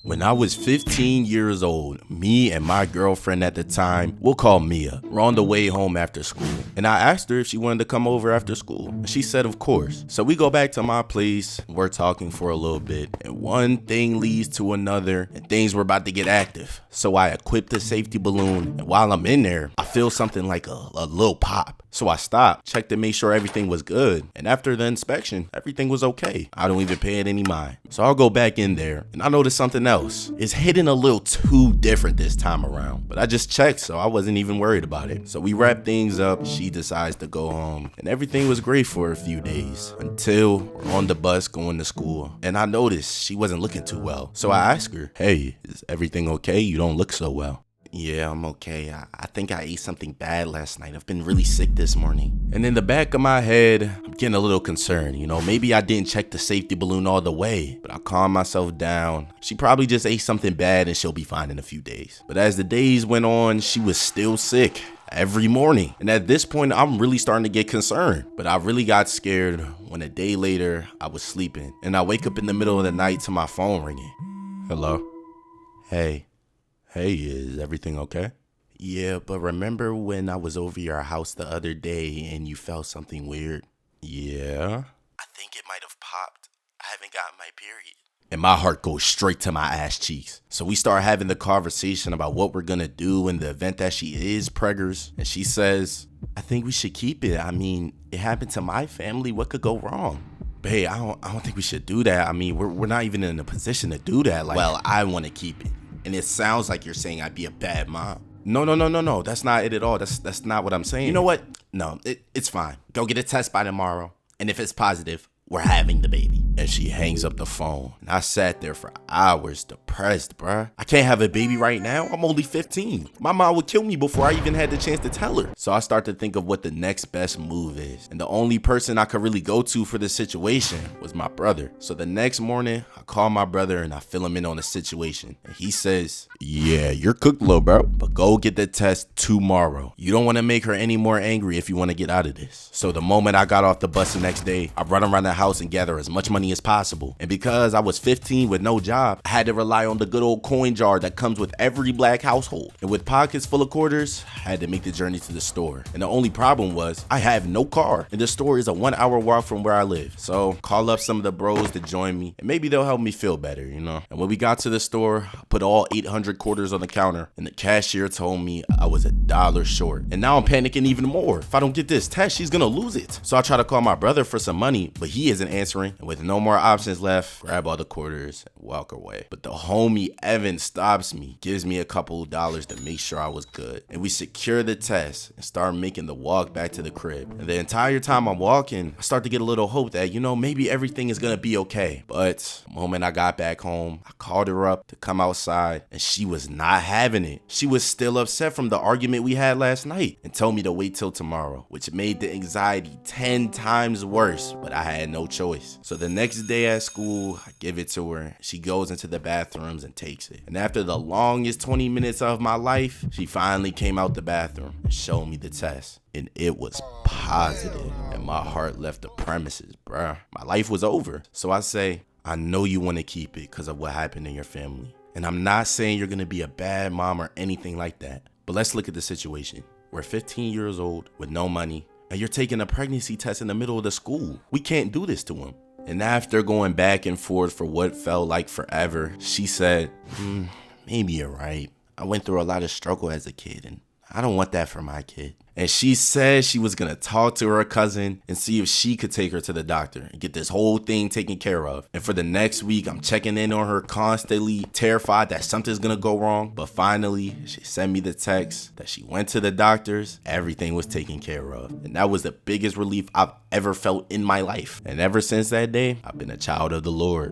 When I was 15 years old, me and my girlfriend at the time, we'll call Mia, were on the way home after school. And I asked her if she wanted to come over after school. And she said, of course. So we go back to my place, we're talking for a little bit, and one thing leads to another, and things were about to get active. So I equipped the safety balloon, and while I'm in there, I feel something like a little pop. So I stopped, checked to make sure everything was good, and after the inspection, everything was okay. I don't even pay it any mind. So I'll go back in there, and I noticed something else. It's hidden a little too different this time around, but I just checked, so I wasn't even worried about it. So we wrap things up, she decides to go home, and everything was great for a few days, until we're on the bus going to school, and I noticed she wasn't looking too well. So I asked her, hey, is everything okay? You don't look so well. Yeah, I'm okay. I think I ate something bad last night. I've been really sick this morning. And in the back of my head, I'm getting a little concerned. Maybe I didn't check the safety balloon all the way, but I calmed myself down. She probably just ate something bad and she'll be fine in a few days. But as the days went on, she was still sick every morning. And at this point, I'm really starting to get concerned. But I really got scared when a day later, I was sleeping. And I wake up in the middle of the night to my phone ringing. Hello? Hey, is everything okay? Yeah, but remember when I was over your house the other day and you felt something weird? Yeah? I think it might have popped. I haven't gotten my period. And my heart goes straight to my ass cheeks. So we start having the conversation about what we're gonna do in the event that she is preggers. And she says, I think we should keep it. I mean, it happened to my family. What could go wrong? But hey, I don't think we should do that. I mean, we're not even in a position to do that. Well, I want to keep it. And it sounds like you're saying I'd be a bad mom. No. That's not it at all. That's not what I'm saying. You know what? No, it's fine. Go get a test by tomorrow. And if it's positive, we're having the baby. And she hangs up the phone. And I sat there for hours depressed, bruh. I can't have a baby right now. I'm only 15. My mom would kill me before I even had the chance to tell her. So I start to think of what the next best move is. And the only person I could really go to for this situation was my brother. So the next morning, I call my brother and I fill him in on the situation. And he says, yeah, you're cooked, little bro. But go get the test tomorrow. You don't want to make her any more angry if you want to get out of this. So the moment I got off the bus the next day, I run around the house and gather as much money as possible. And because I was 15 with no job, I had to rely on the good old coin jar that comes with every black household. And with pockets full of quarters, I had to make the journey to the store. And the only problem was I have no car, and the store is a 1-hour walk from where I live. So call up some of the bros to join me, and maybe they'll help me feel better, And when we got to the store, I put all 800 quarters on the counter, and the cashier told me I was $1 short. And now I'm panicking even more. If I don't get this test, she's gonna lose it. So I try to call my brother for some money, but he isn't answering. And with no more options left, grab all the quarters and walk away. But the homie Evan stops me, gives me a couple of dollars to make sure I was good. And we secure the test and start making the walk back to the crib. And the entire time I'm walking, I start to get a little hope that, maybe everything is gonna be okay. But the moment I got back home, I called her up to come outside and she was not having it. She was still upset from the argument we had last night and told me to wait till tomorrow, which made the anxiety 10 times worse, but I had no choice. So the next day at school, I give it to her. She goes into the bathrooms and takes it. And after the longest 20 minutes of my life, she finally came out the bathroom and showed me the test. And it was positive. And my heart left the premises, bruh. My life was over. So I say, I know you want to keep it because of what happened in your family. And I'm not saying you're going to be a bad mom or anything like that. But let's look at the situation. We're 15 years old with no money. And you're taking a pregnancy test in the middle of the school. We can't do this to him. And after going back and forth for what felt like forever, she said, maybe you're right. I went through a lot of struggle as a kid, and I don't want that for my kid. And she said she was going to talk to her cousin and see if she could take her to the doctor and get this whole thing taken care of. And for the next week, I'm checking in on her constantly, terrified that something's going to go wrong. But finally, she sent me the text that she went to the doctors. Everything was taken care of. And that was the biggest relief I've ever felt in my life. And ever since that day, I've been a child of the Lord.